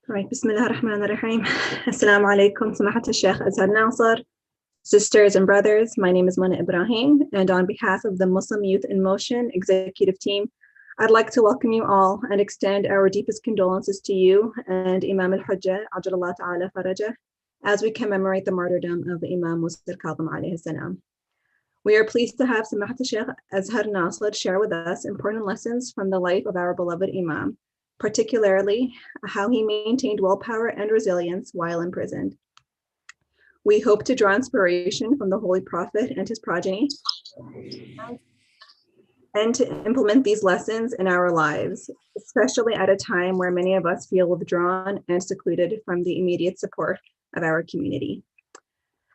Right. Bismillah ar-Rahman ar-Rahim. Assalamu alaikum, Samahat Sheikh Azhar Nasser. Sisters and brothers, my name is Mana Ibrahim, and on behalf of the Muslim Youth in Motion executive team, I'd like to welcome you all and extend our deepest condolences to you and Imam al-Hujjah, Ajjallah Ta'ala Farajah, as we commemorate the martyrdom of Imam Al-Kadhim alayhi salam. We are pleased to have Samahat Sheikh Azhar Nasser share with us important lessons from the life of our beloved Imam, particularly how he maintained willpower and resilience while imprisoned. We hope to draw inspiration from the Holy Prophet and his progeny and to implement these lessons in our lives, especially at a time where many of us feel withdrawn and secluded from the immediate support of our community.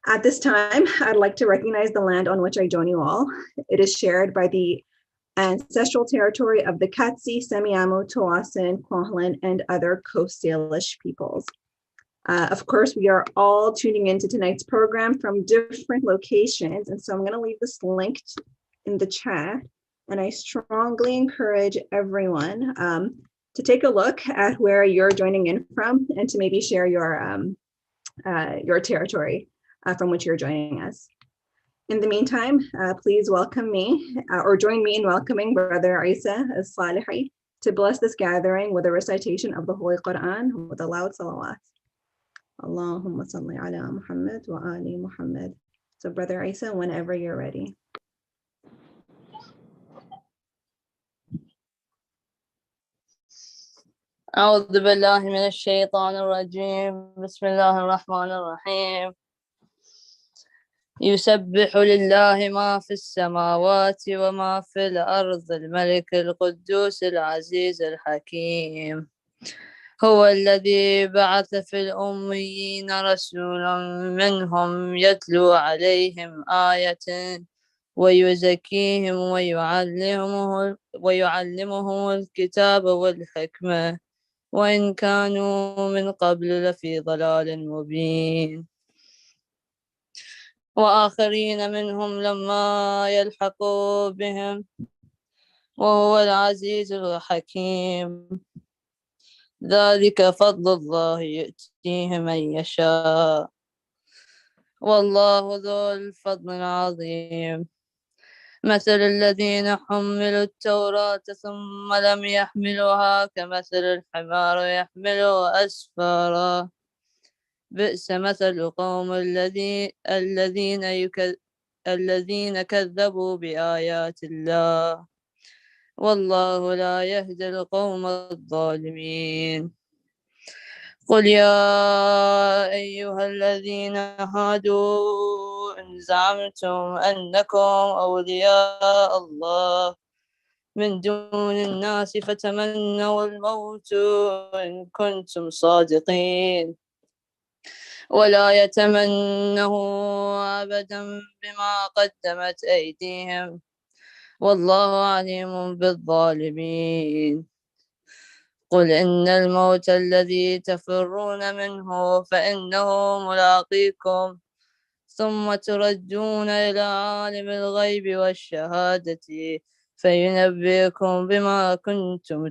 At this time, I'd like to recognize the land on which I join you all. It is shared by the ancestral territory of the Katsi, Semiahmoo, Tawasin, Kwajalein, and other Coast Salish peoples. Of course, we are all tuning into tonight's program from different locations, and so I'm going to leave this linked in the chat, and I strongly encourage everyone to take a look at where you're joining in from and to maybe share your territory from which you're joining us. In the meantime, please welcome me or join me in welcoming Brother Isa As-Salihi to bless this gathering with a recitation of the Holy Quran with a loud salawat. Allahumma salli ala Muhammad wa ali Muhammad. So Brother Isa, whenever you're ready. أعوذ بالله من الشيطان الرجيم بسم الله الرحمن الرحيم يسبح لله ما في السماوات وما في الأرض الملك القدوس العزيز الحكيم هو الذي بعث في الأميين رسولا منهم يتلو عليهم آية ويزكيهم ويعلمهم الكتاب والحكمة وإن كانوا من قبل لفي ضلال مبين وآخرين منهم لما يلحقوا بهم وهو العزيز الحكيم ذلك فضل الله يؤتيه من يشاء والله ذو الفضل العظيم مثل الذين حملوا التوراة ثم لم يحملوها كمثل الحمار يحمل أسفارا بئس مثل قوم الذين كذبوا بآيات الله والله لا يهدي القوم الظالمين قل يا أيها الذين هادوا إن زعمتم أنكم أولياء الله من دون الناس فتمنوا الموت إن كنتم صادقين ولا يتمنه أبدا بما قدمت أيديهم والله عليم بالظالمين قل إن الموت الذي تفرون منه فإنه ملاقيكم ثم تردون إلى عالم الغيب والشهادة فينبئكم بما كنتم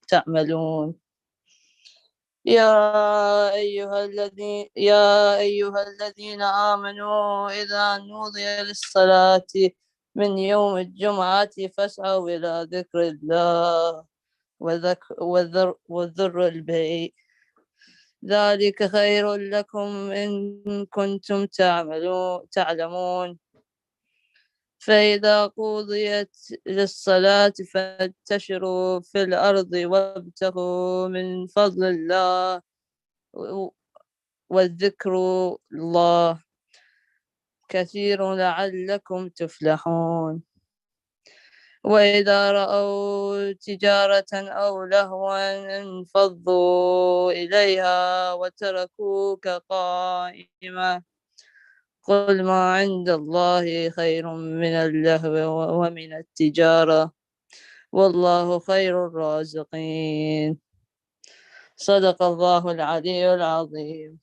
تعملون يا أيها الذين آمنوا إذا نودي للصلاة من يوم الجمعة فاسعوا إلى ذكر الله وذر البيع ذلك خير لكم إن كنتم تعلمون فإذا قضيت للصلاة فانتشروا في الأرض وابتغوا من فضل الله والذكر الله كثير لعلكم تفلحون وإذا رأوا تجارة أو لهوا انفضوا إليها وتركوك قائما قل ما عند الله خير من اللهو ومن التجارة والله خير الرازقين صدق الله العلي العظيم.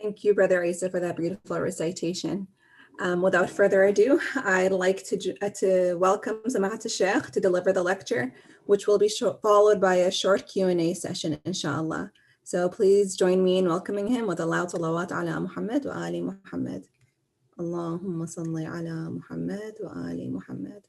Thank you, Brother Isa, for that beautiful recitation. Without further ado, I'd like to welcome Samahat Sheikh to deliver the lecture which will be followed by a short Q&A session, inshallah. So please join me in welcoming him with a loud salawat ala Muhammad wa ali Muhammad. Allahumma salli ala Muhammad wa ali Muhammad.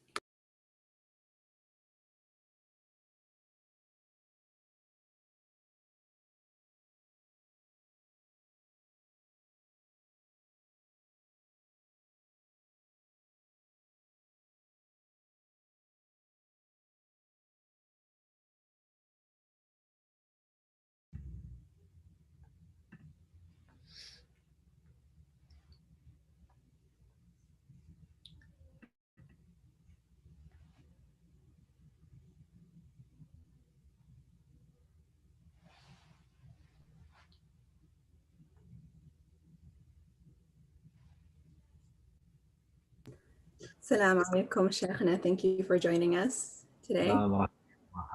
Assalamu alaikum, Sheikhna. Thank you for joining us today. How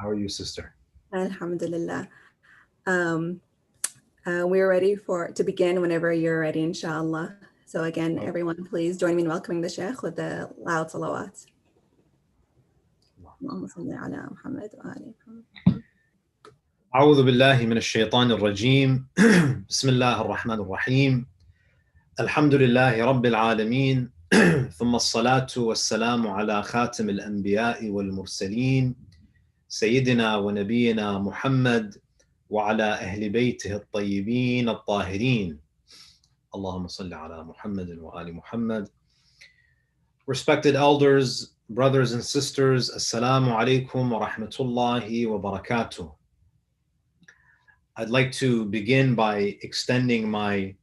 are you, sister? Alhamdulillah. We're ready to begin whenever you're ready, inshallah. So again, everyone, please join me in welcoming the Sheikh with the loud salawat. اللهم صل على محمد وآل محمد. أعوذ بالله من الشيطان الرجيم. بسم الله الرحمن الرحيم. الحمد لله رب العالمين. ثم الصلاة والسلام على خاتم الأنبياء والمرسلين سيدنا ونبينا محمد وعلى أهل بيته الطيبين الطاهرين. اللهم صل على محمد وآل محمد. Respected elders, brothers and sisters, Assalamu alaikum wa rahmatullahi wa barakatuh. I'd like to begin by extending my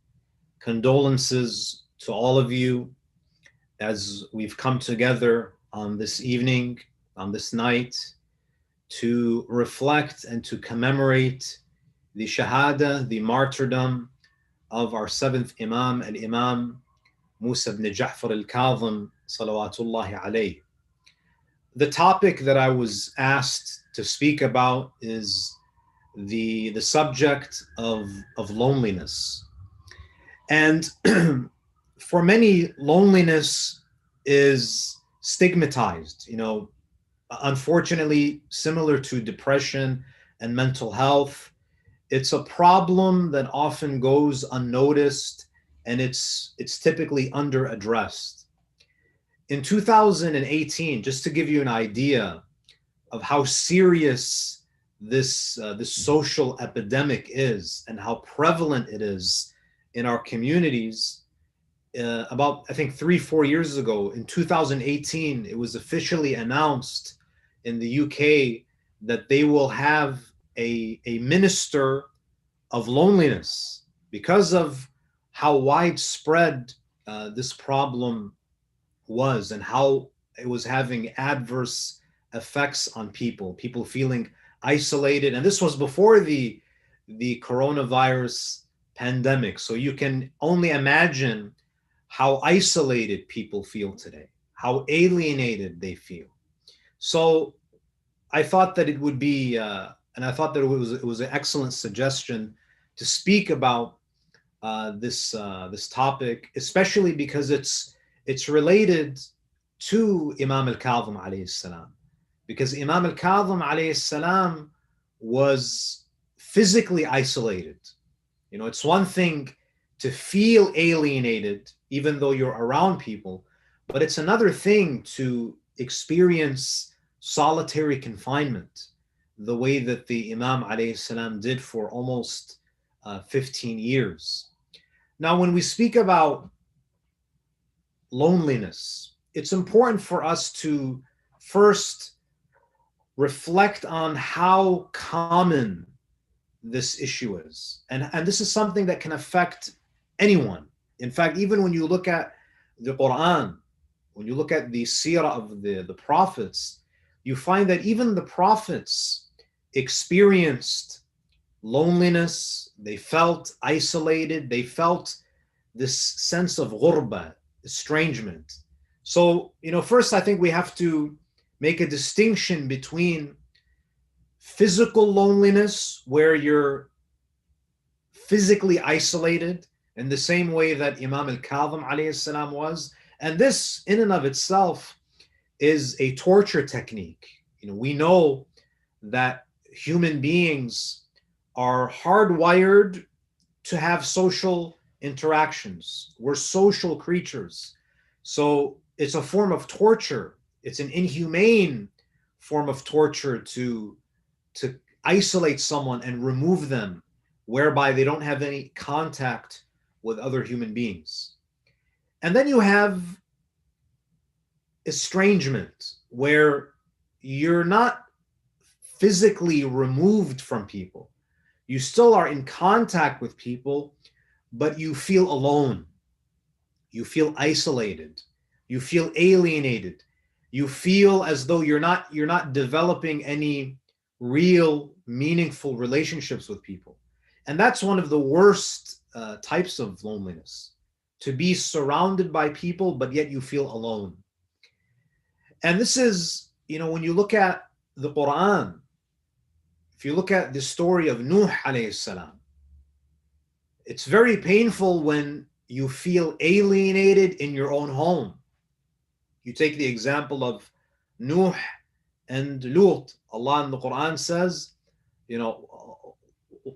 condolences to all of you as we've come together on this evening, on this night, to reflect and to commemorate the Shahada, the martyrdom of our seventh Imam, Al-Imam Musa ibn Ja'far Al-Kadhim, salawatullahi alayh. The topic that I was asked to speak about is the subject of loneliness. And for many, loneliness is stigmatized, unfortunately, similar to depression and mental health. It's a problem that often goes unnoticed, and it's typically under-addressed. In 2018, just to give you an idea of how serious this social epidemic is and how prevalent it is in our communities, about, I think, 3-4 years ago, in 2018, it was officially announced in the UK that they will have a minister of loneliness because of how widespread this problem was and how it was having adverse effects on people feeling isolated. And this was before the coronavirus pandemic. So you can only imagine how isolated people feel today, how alienated they feel. So I thought that it would be, and I thought that it was an excellent suggestion to speak about this topic, especially because it's related to Imam Al-Kadhim alayhi salam, because Imam Al-Kadhim alayhi salam was physically isolated. It's one thing to feel alienated even though you're around people, but it's another thing to experience solitary confinement the way that the Imam alayhi salam did for almost 15 years. Now, when we speak about loneliness, it's important for us to first reflect on how common this issue is. And this is something that can affect anyone. In fact, even when you look at the Quran, when you look at the seerah of the prophets, you find that even the prophets experienced loneliness. They felt isolated. They felt this sense of ghurba, estrangement. So, first I think we have to make a distinction between physical loneliness, where you're physically isolated in the same way that Imam Al-Kadhim alayhi salam was. And this in and of itself is a torture technique. We know that human beings are hardwired to have social interactions. We're social creatures. So it's a form of torture. It's an inhumane form of torture to isolate someone and remove them, whereby they don't have any contact with other human beings. And then you have estrangement, where you're not physically removed from people. You still are in contact with people, but you feel alone. You feel isolated. You feel alienated. You feel as though you're not developing any real, meaningful relationships with people. And that's one of the worst types of loneliness, to be surrounded by people, but yet you feel alone. And this is, when you look at the Quran, if you look at the story of Nuh alayhi salam, it's very painful when you feel alienated in your own home. You take the example of Nuh and Lut. Allah in the Quran says,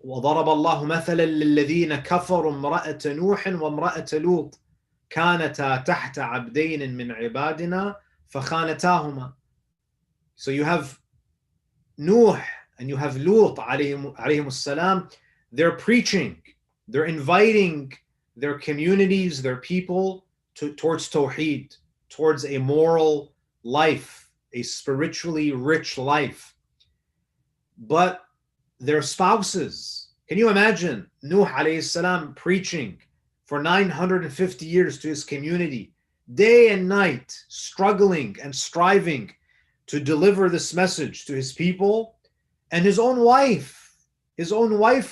وضرب الله مثلا للذين كفروا امرأة نوح وامرأة لوط كانتا تحت عبدين من عبادنا فخانتاهما. So you have Nuh and you have Lut alayhim salam. They're preaching, they're inviting their communities, their people towards Tawheed, towards a moral life, a spiritually rich life. But their spouses, can you imagine Nuh alayhi salam preaching for 950 years to his community, day and night, struggling and striving to deliver this message to his people, and his own wife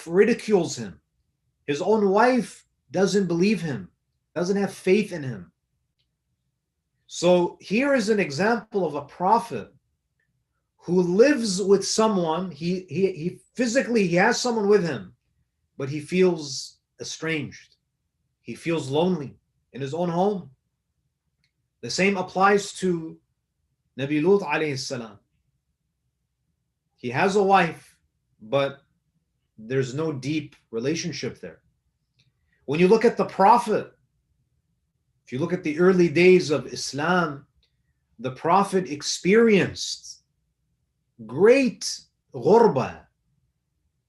ridicules him. His own wife doesn't believe him, doesn't have faith in him. So here is an example of a prophet who lives with someone, he physically, he has someone with him, but he feels estranged. He feels lonely in his own home. The same applies to Nabi Lut alayhi salam. He has a wife, but there's no deep relationship there. When you look at the Prophet, if you look at the early days of Islam, the Prophet experienced great ghurba.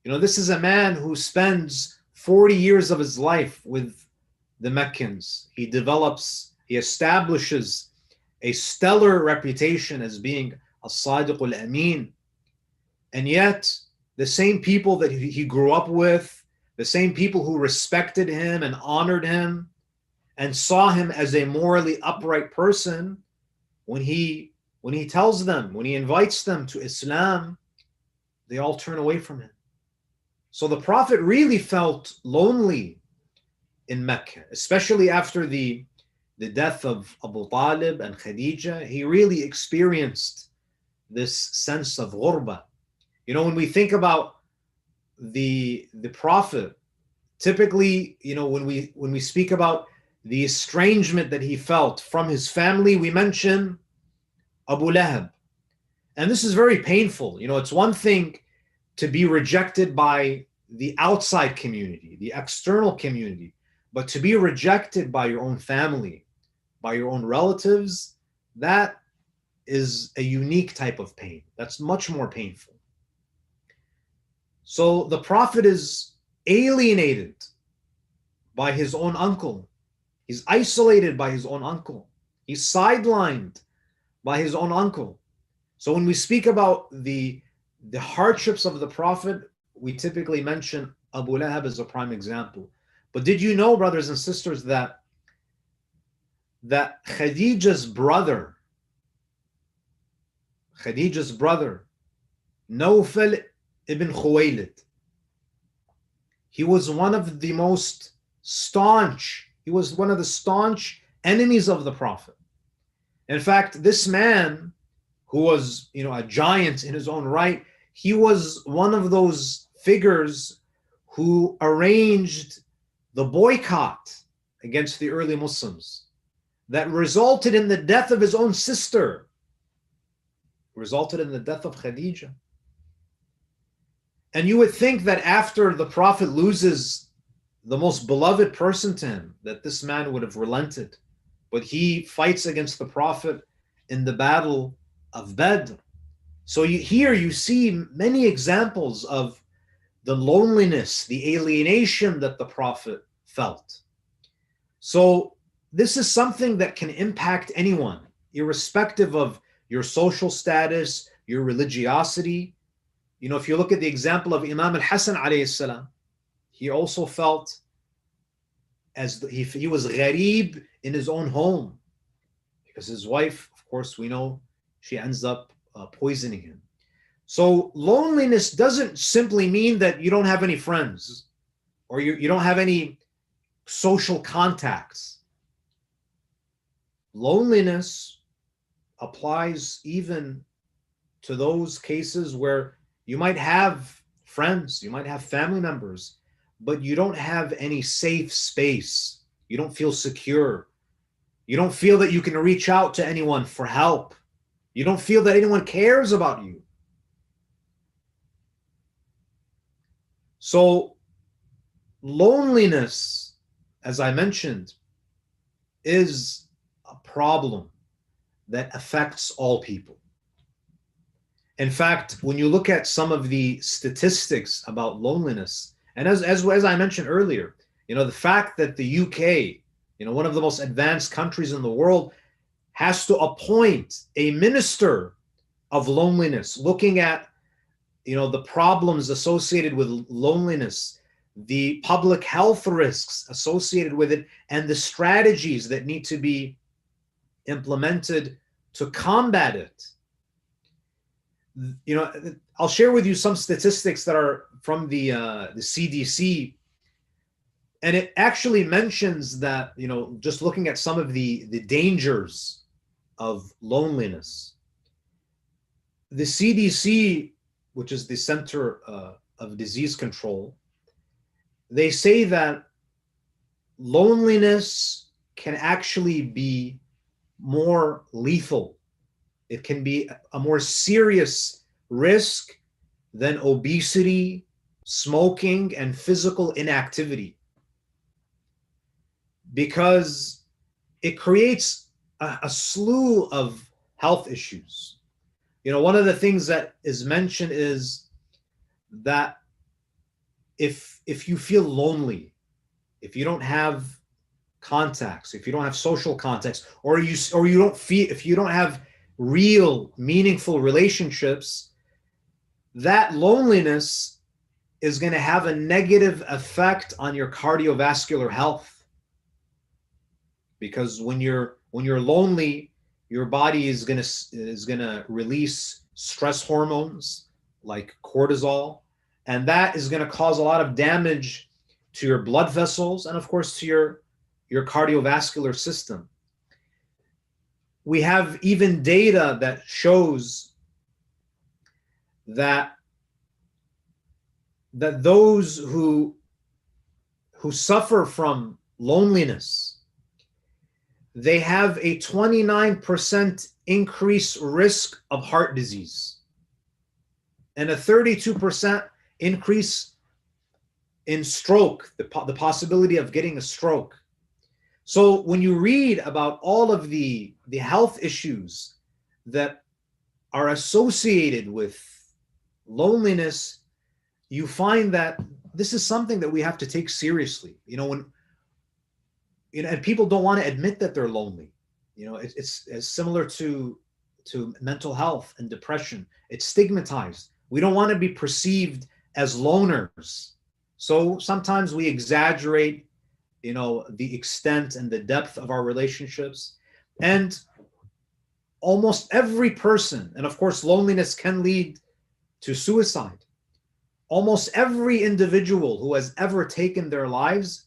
This is a man who spends 40 years of his life with the Meccans. He establishes a stellar reputation as being a Sadiq al-Amin. And yet, the same people that he grew up with, the same people who respected him and honored him and saw him as a morally upright person, when he tells them, when he invites them to Islam, they all turn away from him. So the Prophet really felt lonely in Mecca, especially after the death of Abu Talib and Khadija. He really experienced this sense of ghurba. When we think about the Prophet, typically, when we speak about the estrangement that he felt from his family, we mention Abu Lahab. And this is very painful. It's one thing to be rejected by the outside community, the external community, but to be rejected by your own family, by your own relatives, that is a unique type of pain. That's much more painful. So the Prophet is alienated by his own uncle. He's isolated by his own uncle. He's sidelined by his own uncle. So when we speak about the hardships of the Prophet, we typically mention Abu Lahab as a prime example. But did you know, brothers and sisters, that Khadija's brother, Nawfal ibn Khuwaylid, he was one of the staunch enemies of the Prophet. In fact, this man, who was, a giant in his own right, he was one of those figures who arranged the boycott against the early Muslims that resulted in the death of his own sister, resulted in the death of Khadija. And you would think that after the Prophet loses the most beloved person to him, that this man would have relented. But he fights against the Prophet in the battle of Badr. So here you see many examples of the loneliness, the alienation that the Prophet felt. So this is something that can impact anyone, irrespective of your social status, your religiosity. You know, if you look at the example of Imam al-Hasan alayhi salam, he also felt as he was gharib in his own home, because his wife, of course, we know, she ends up poisoning him. So loneliness doesn't simply mean that you don't have any friends or you don't have any social contacts. Loneliness applies even to those cases where you might have friends, you might have family members, but you don't have any safe space. You don't feel secure. You don't feel that you can reach out to anyone for help. You don't feel that anyone cares about you. So loneliness, as I mentioned, is a problem that affects all people. In fact, when you look at some of the statistics about loneliness, and as I mentioned earlier, you know, the fact that the UK, you know, one of the most advanced countries in the world, has to appoint a minister of loneliness, looking at, you know, the problems associated with loneliness, the public health risks associated with it, and the strategies that need to be implemented to combat it. You know, I'll share with you some statistics that are from the CDC, and it actually mentions that, you know, just looking at some of the dangers of loneliness. The CDC, which is the Center of Disease Control, they say that loneliness can actually be more lethal. It can be a more serious risk than obesity, smoking, and physical inactivity, because it creates a slew of health issues. You know, one of the things that is mentioned is that if you feel lonely, if you don't have contacts, if you don't have social contacts, or you don't feel, if you don't have real meaningful relationships, that loneliness is going to have a negative effect on your cardiovascular health. Because when you're lonely, your body is going to release stress hormones like cortisol, and that is going to cause a lot of damage to your blood vessels and, of course, to your cardiovascular system. We have even data that shows that those who suffer from loneliness, they have a 29% increased risk of heart disease and a 32% increase in stroke, the possibility of getting a stroke. So when you read about all of the health issues that are associated with loneliness, you find that this is something that we have to take seriously. You know, and people don't want to admit that they're lonely. You know, it's similar to mental health and depression. It's stigmatized. We don't want to be perceived as loners. So sometimes we exaggerate, you know, the extent and the depth of our relationships. And almost every person, and of course, loneliness can lead to suicide. Almost every individual who has ever taken their lives,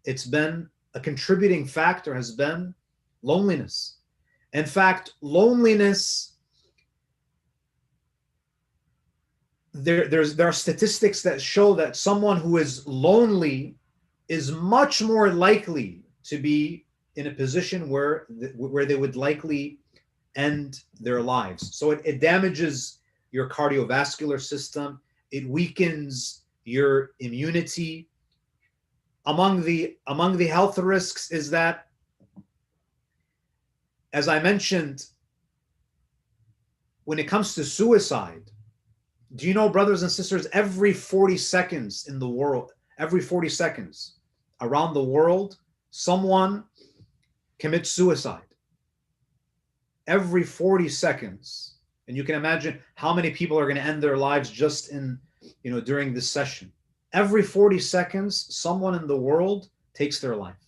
it's been a contributing factor has been loneliness. In fact, loneliness, there are statistics that show that someone who is lonely is much more likely to be in a position where they would likely end their lives. So it damages your cardiovascular system. It weakens your immunity. Among the health risks is that, as I mentioned, when it comes to suicide, do you know, brothers and sisters, every 40 seconds in the world, every 40 seconds around the world, someone commits suicide. Every 40 seconds. And you can imagine how many people are going to end their lives just in, during this session. Every 40 seconds, someone in the world takes their life.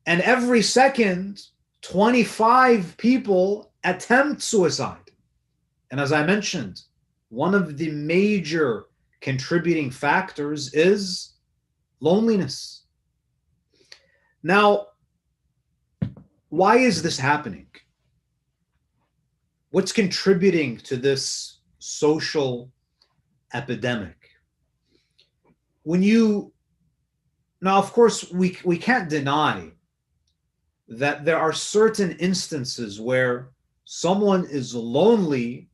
And every second, 25 people attempt suicide. And as I mentioned, one of the major contributing factors is loneliness. Now, why is this happening? What's contributing to this social epidemic? Now, of course, we can't deny that there are certain instances where someone is lonely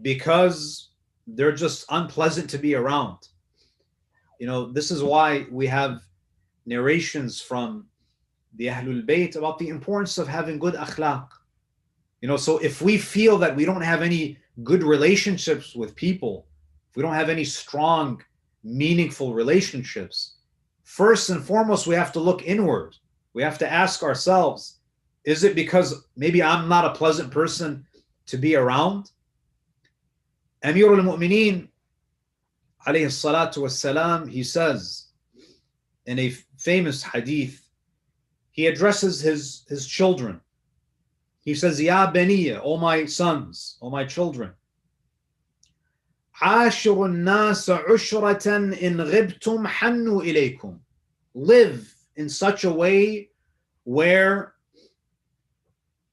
because they're just unpleasant to be around. This is why we have narrations from the Ahlul Bayt about the importance of having good akhlaq. So if we feel that we don't have any good relationships with people, if we don't have any strong, meaningful relationships, first and foremost, we have to look inward. We have to ask ourselves, is it because maybe I'm not a pleasant person to be around? Amir al-Mu'mineen, alayhi salatu wassalam, he says in a famous hadith, he addresses his children. He says, Ya baniya, O my sons, O my children, عاشروا الناس عشرة إن غبتم حنوا إليكم. Live in such a way where,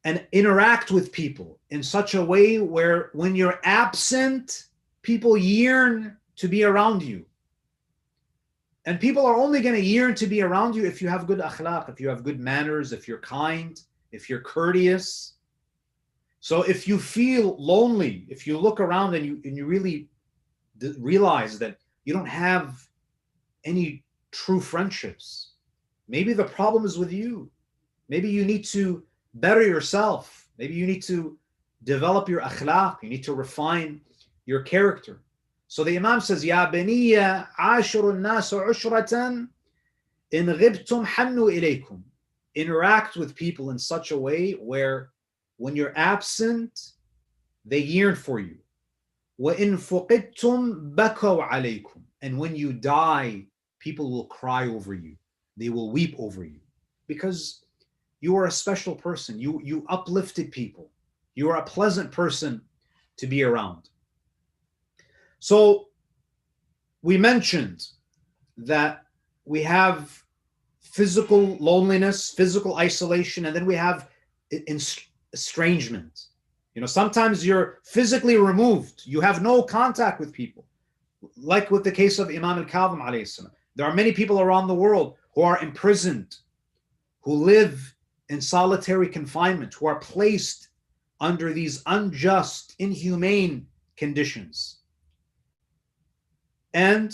and interact with people in such a way where when you're absent, people yearn to be around you. And people are only going to yearn to be around you if you have good akhlaq, if you have good manners, if you're kind, if you're courteous. So if you feel lonely, if you look around and you really realize that you don't have any true friendships, maybe the problem is with you. Maybe you need to better yourself. Maybe you need to develop your akhlaq. You need to refine your character. So the Imam says, Ya baniya ashiru nasu ushratan in ghibtum hannu ilaykum. Interact with people in such a way where when you're absent, they yearn for you. Wa in fuqidtum bakaw alaykum. And when you die, people will cry over you. They will weep over you. Because you are a special person. You uplifted people. You are a pleasant person to be around. So we mentioned that we have physical loneliness, physical isolation, and then we have estrangement. Sometimes you're physically removed. You have no contact with people. Like with the case of Imam Al-Kadhim alayhi salam. There are many people around the world who are imprisoned, who live in solitary confinement, who are placed under these unjust, inhumane conditions. And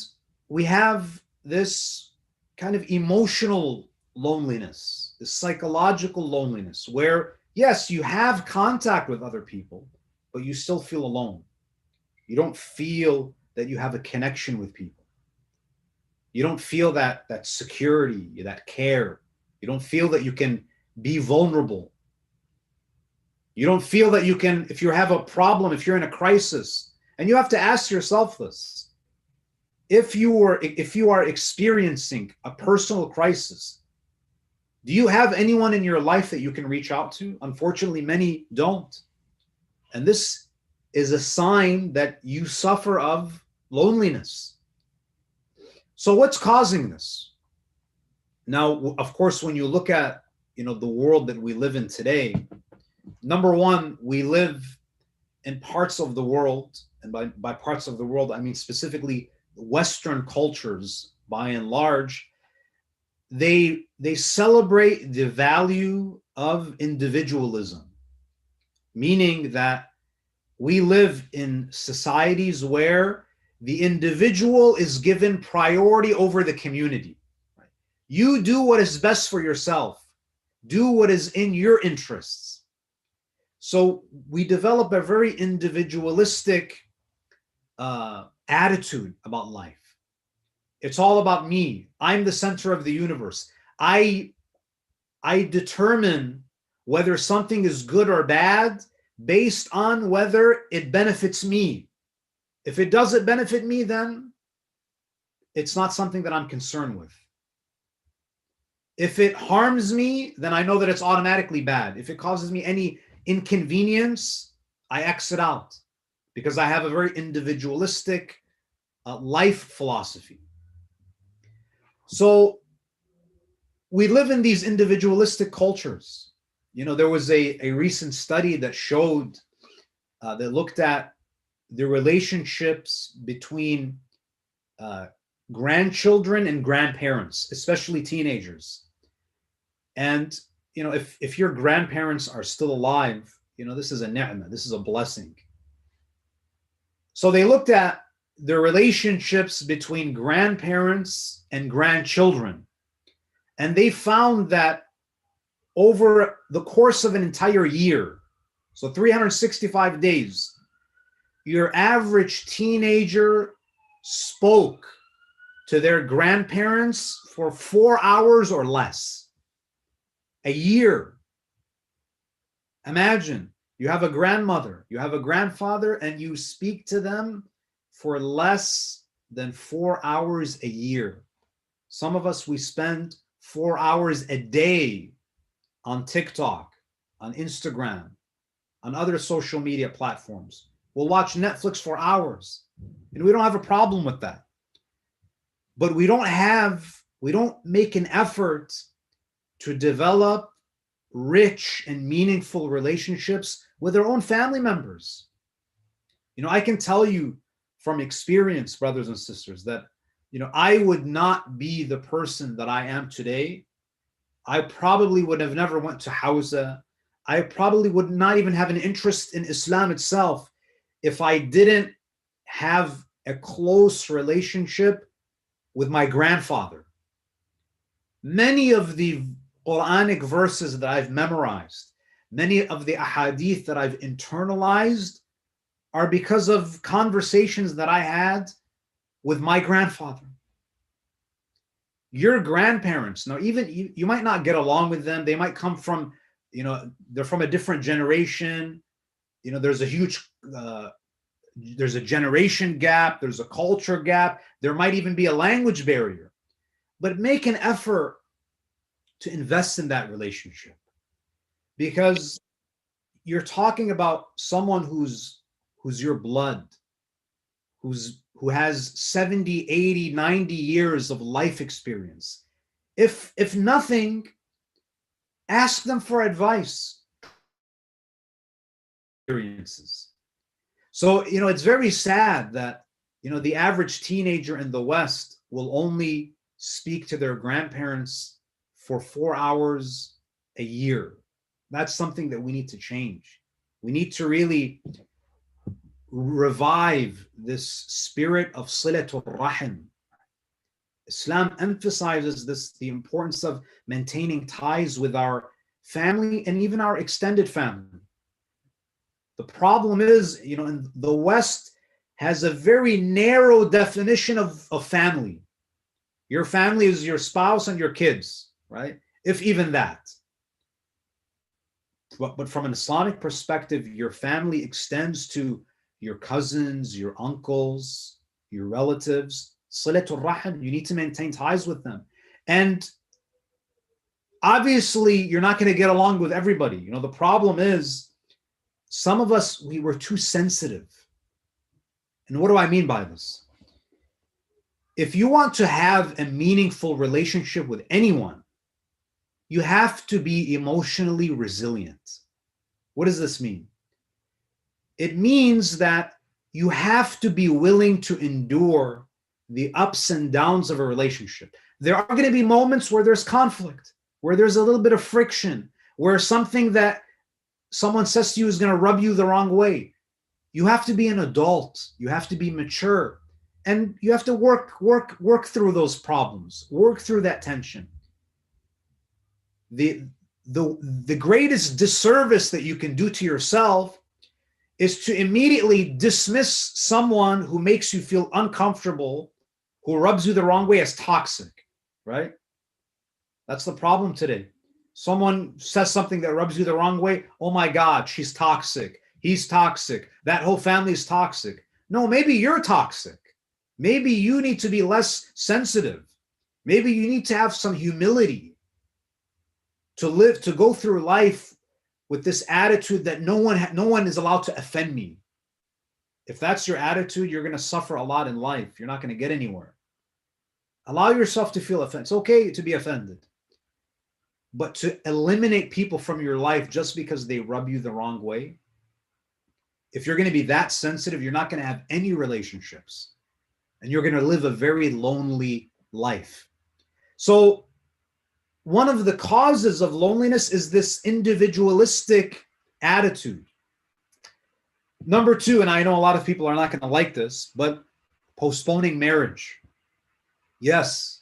we have this kind of emotional loneliness, this psychological loneliness, where, yes, you have contact with other people, but you still feel alone. You don't feel that you have a connection with people. You don't feel that security, that care. You don't feel that you can be vulnerable. You don't feel that you can, if you have a problem, if you're in a crisis, and you have to ask yourself this. If you are experiencing a personal crisis, do you have anyone in your life that you can reach out to? Unfortunately, many don't. And this is a sign that you suffer of loneliness. So what's causing this? Now, of course, when you look at the world that we live in today, number one, we live in parts of the world, and by parts of the world, I mean specifically Western cultures, by and large, they celebrate the value of individualism, meaning that We live in societies where the individual is given priority over the community. You do what is best for yourself. Do what is in your interests. So we develop a very individualistic attitude about life. It's all about me. I'm the center of the universe. I determine whether something is good or bad based on whether it benefits me. If it doesn't benefit me, then it's not something that I'm concerned with. If it harms me, then I know that it's automatically bad. If it causes me any inconvenience, I exit out because I have a very individualistic life philosophy. So we live in these individualistic cultures. There was a recent study that showed, that looked at the relationships between grandchildren and grandparents, especially teenagers. And, if your grandparents are still alive, this is a ni'mah, this is a blessing. So they looked at the relationships between grandparents and grandchildren. And they found that over the course of an entire year, so 365 days, your average teenager spoke to their grandparents for 4 hours or less. A year. Imagine you have a grandmother, you have a grandfather, and you speak to them for less than 4 hours a year. Some of us, we spend 4 hours a day on TikTok, on Instagram, on other social media platforms. We'll watch Netflix for hours, and we don't have a problem with that. But we don't make an effort to develop rich and meaningful relationships with their own family members. I can tell you from experience, brothers and sisters, that I would not be the person that I am today. I probably would have never went to Hausa. I probably would not even have an interest in Islam itself if I didn't have a close relationship with my grandfather. Many of the Quranic verses that I've memorized, many of the ahadith that I've internalized are because of conversations that I had with my grandfather. Your grandparents, now even you might not get along with them. They might come from, they're from a different generation. There's a huge, there's a generation gap. There's a culture gap. There might even be a language barrier. But make an effort to invest in that relationship, because you're talking about someone who's your blood, who has 70, 80, 90 years of life experience. If nothing, ask them for advice. Experiences. So, it's very sad that, the average teenager in the West will only speak to their grandparents for 4 hours a year. That's something that we need to change. We need to really revive this spirit of silatul rahim. Islam emphasizes the importance of maintaining ties with our family and even our extended family. The problem is, in the West has a very narrow definition of family. Your family is your spouse and your kids, right? If even that. But from an Islamic perspective, your family extends to your cousins, your uncles, your relatives. Silatul Rahim, you need to maintain ties with them. And obviously, you're not going to get along with everybody. The problem is, some of us, we were too sensitive. And what do I mean by this? If you want to have a meaningful relationship with anyone, you have to be emotionally resilient. What does this mean? It means that you have to be willing to endure the ups and downs of a relationship. There are going to be moments where there's conflict, where there's a little bit of friction, where something that someone says to you is going to rub you the wrong way. You have to be an adult. You have to be mature. And you have to work through those problems, work through that tension. The greatest disservice that you can do to yourself is to immediately dismiss someone who makes you feel uncomfortable, who rubs you the wrong way, as toxic, right? That's the problem today. Someone says something that rubs you the wrong way. Oh my God, she's toxic. He's toxic. That whole family is toxic. No, maybe you're toxic. Maybe you need to be less sensitive. Maybe you need to have some humility to go through life with this attitude that no one is allowed to offend me. If that's your attitude, you're going to suffer a lot in life. You're not going to get anywhere. Allow yourself to feel offended. It's okay to be offended. But to eliminate people from your life just because they rub you the wrong way, if you're going to be that sensitive, you're not going to have any relationships. And you're going to live a very lonely life. So one of the causes of loneliness is this individualistic attitude. Number two, and I know a lot of people are not going to like this, but postponing marriage. Yes.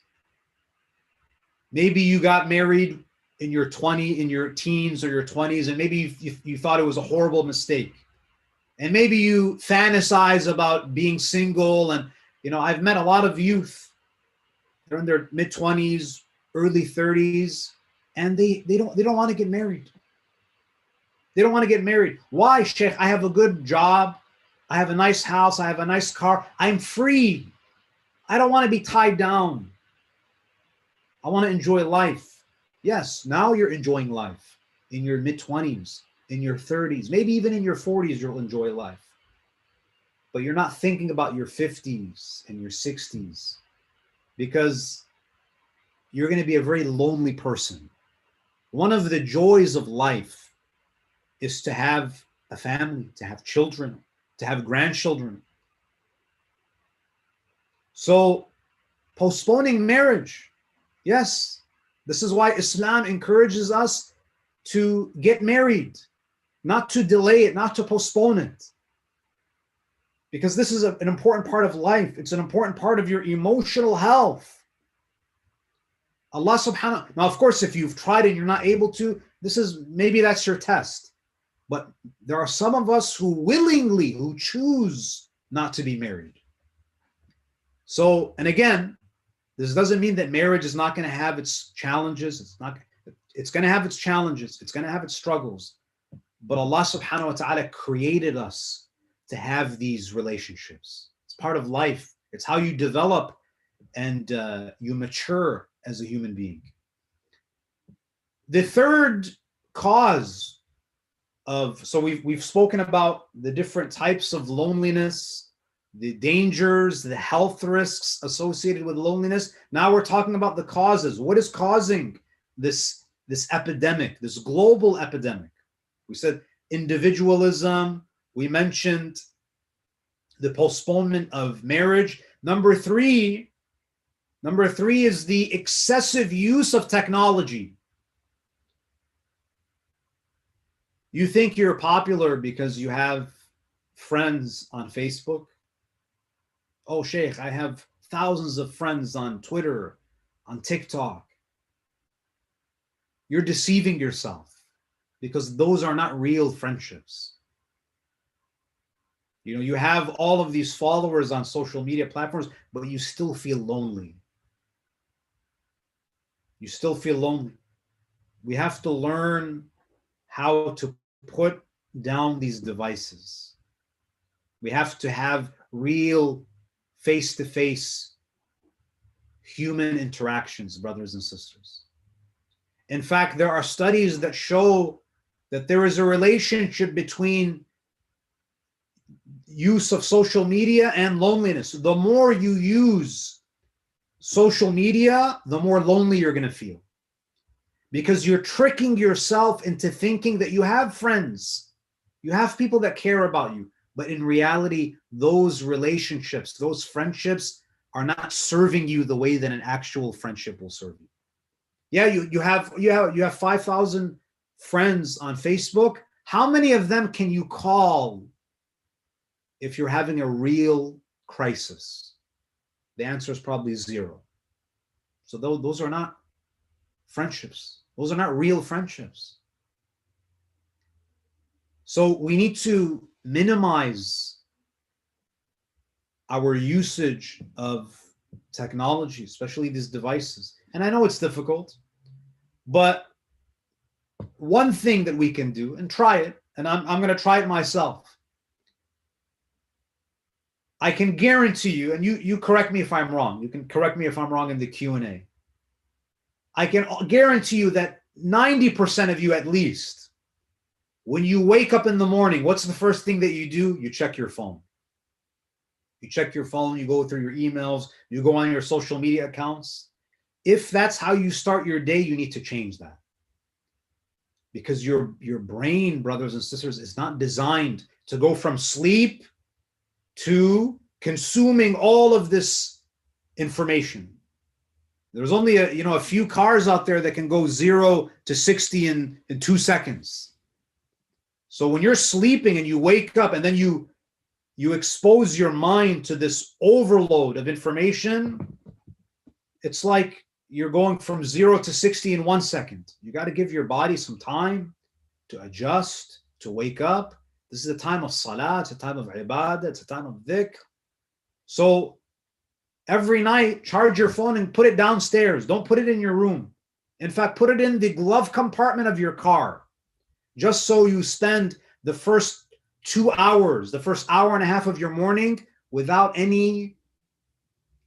Maybe you got married in your teens or your 20s, and maybe you thought it was a horrible mistake. And maybe you fantasize about being single. And, I've met a lot of youth. They're in their mid-20s, early 30s, and they don't want to get married. They don't want to get married. Why, Sheikh? I have a good job. I have a nice house. I have a nice car. I'm free. I don't want to be tied down. I want to enjoy life. Yes, now you're enjoying life in your mid-20s, in your 30s, maybe even in your 40s, you'll enjoy life. But you're not thinking about your 50s and your 60s because you're going to be a very lonely person. One of the joys of life is to have a family, to have children, to have grandchildren. So postponing marriage, yes, this is why Islam encourages us to get married, not to delay it, not to postpone it. Because this is an important part of life. It's an important part of your emotional health. Allah subhanahu. Now, of course, if you've tried and you're not able to, maybe that's your test. But there are some of us who choose not to be married. So, and again, this doesn't mean that marriage is not going to have its challenges. It's going to have its challenges. It's going to have its struggles. But Allah subhanahu wa ta'ala created us to have these relationships. It's part of life. It's how you develop and you mature as a human being. The third cause so we've spoken about the different types of loneliness, the dangers, the health risks associated with loneliness. Now we're talking about the causes. What is causing this epidemic, this global epidemic? We said individualism. We mentioned the postponement of marriage. Number three is the excessive use of technology. You think you're popular because you have friends on Facebook? Oh, Sheikh, I have thousands of friends on Twitter, on TikTok. You're deceiving yourself because those are not real friendships. You have all of these followers on social media platforms, but you still feel lonely. You still feel lonely. We have to learn how to put down these devices. We have to have real face-to-face human interactions, brothers and sisters. In fact, there are studies that show that there is a relationship between use of social media and loneliness. The more you use social media, the more lonely you're going to feel. Because you're tricking yourself into thinking that you have friends, you have people that care about you. But in reality, those relationships, those friendships are not serving you the way that an actual friendship will serve you. Yeah, you have 5,000 friends on Facebook. How many of them can you call if you're having a real crisis? The answer is probably 0. So those are not friendships. Those are not real friendships. So we need to minimize our usage of technology, especially these devices. And I know it's difficult, but one thing that we can do, and try it, and I'm going to try it myself. I can guarantee you, and you correct me if I'm wrong. You can correct me if I'm wrong in the Q&A. I can guarantee you that 90% of you at least, when you wake up in the morning, what's the first thing that you do? You check your phone. You check your phone, you go through your emails, you go on your social media accounts. If that's how you start your day, you need to change that. Because your brain, brothers and sisters, is not designed to go from sleep to consuming all of this information. There's only a few cars out there that can go 0 to 60 in 2 seconds. So when you're sleeping and you wake up and then you expose your mind to this overload of information, it's like you're going from 0 to 60 in 1 second. You got to give your body some time to adjust, to wake up. This is a time of salah, it's a time of ibadah, it's a time of dhikr. So every night, charge your phone and put it downstairs. Don't put it in your room. In fact, put it in the glove compartment of your car, just so you spend the first 2 hours, the first hour and a half of your morning without any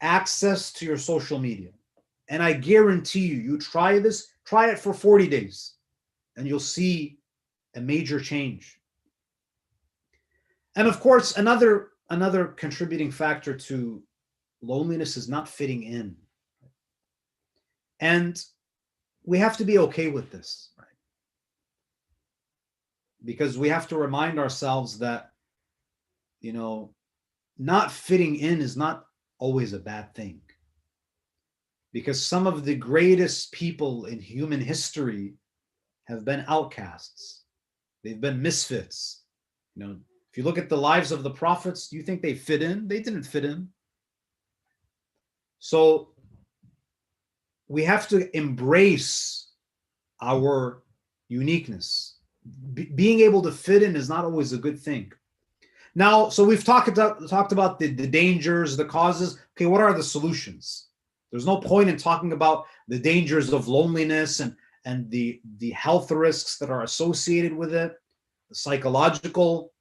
access to your social media. And I guarantee you try this, try it for 40 days, and you'll see a major change. And of course, another contributing factor to loneliness is not fitting in. And we have to be okay with this, right? Because we have to remind ourselves that, not fitting in is not always a bad thing. Because some of the greatest people in human history have been outcasts. They've been misfits. If you look at the lives of the prophets, do you think they fit in? They didn't fit in. So we have to embrace our uniqueness. Being able to fit in is not always a good thing. Now, so we've talked about the dangers, the causes. Okay, what are the solutions? There's no point in talking about the dangers of loneliness and the health risks that are associated with it, the psychological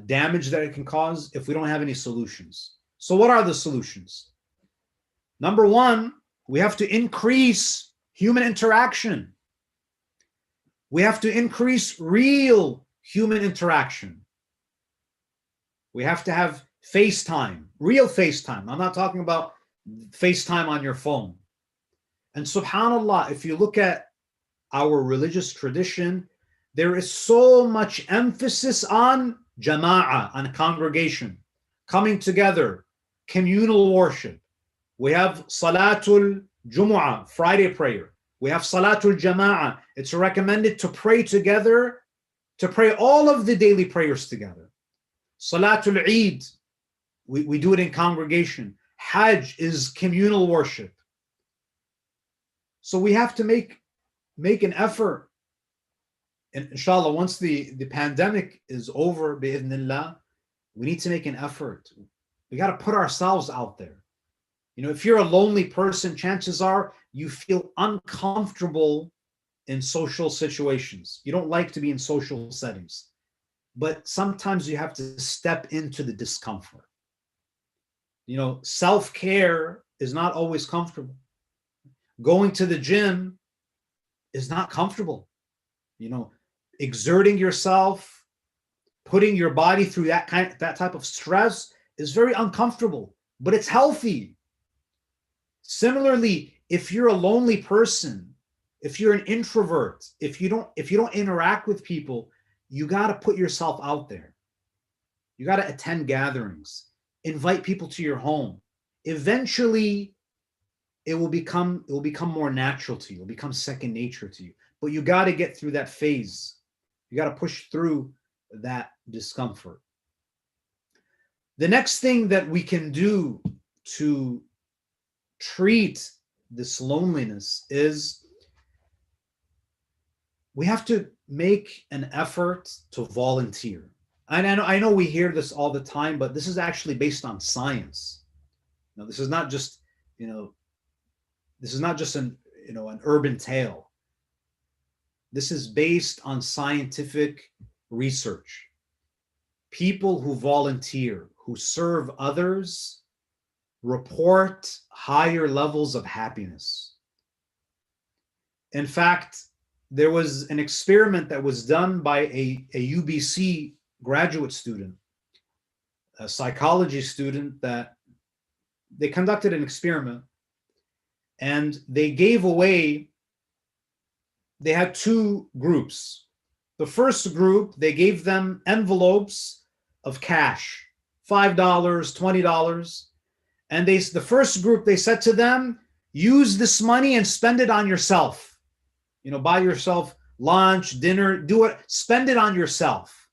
damage that it can cause, if we don't have any solutions. So what are the solutions? Number one, we have to increase human interaction. We have to increase real human interaction. We have to have FaceTime, real FaceTime. I'm not talking about FaceTime on your phone. And subhanAllah, if you look at our religious tradition, there is so much emphasis on jama'ah, on congregation, coming together, communal worship. We have Salatul Jumu'ah, Friday prayer. We have Salatul Jama'ah. It's recommended to pray together, to pray all of the daily prayers together. Salatul Eid, we do it in congregation. Hajj is communal worship. So we have to make an effort. And inshallah, once the pandemic is over, bi'idhnillah, we need to make an effort. We got to put ourselves out there. If you're a lonely person, chances are you feel uncomfortable in social situations. You don't like to be in social settings. But sometimes you have to step into the discomfort. Self-care is not always comfortable. Going to the gym is not comfortable. Exerting yourself, putting your body through that type of stress is very uncomfortable, but it's healthy. Similarly, if you're a lonely person, if you're an introvert, if you don't interact with people, you got to put yourself out there. You got to attend gatherings, invite people to your home. Eventually, it will become more natural to you. It will become second nature to you. But you got to get through that phase. You got to push through that discomfort. The next thing that we can do to treat this loneliness is we have to make an effort to volunteer. I know we hear this all the time, but this is actually based on science. Now, this is not just, this is not just an urban tale. This is based on scientific research. People who volunteer, who serve others, report higher levels of happiness. In fact, there was an experiment that was done by a UBC graduate student, a psychology student, that they conducted an experiment and they gave away, they had two groups. The first group, they gave them envelopes of cash, $5, $20. And the first group, they said to them, use this money and spend it on yourself. Buy yourself lunch, dinner, do it, spend it on yourself.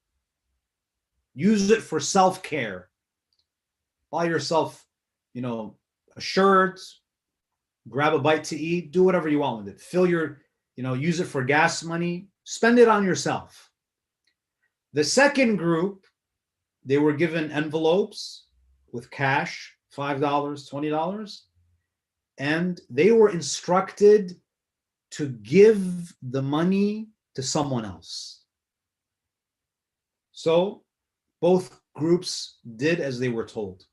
Use it for self-care. Buy yourself, a shirt, grab a bite to eat, do whatever you want with it. Fill your, use it for gas money, spend it on yourself. The second group, they were given envelopes with cash, $5, $20, and they were instructed to give the money to someone else. So both groups did as they were told.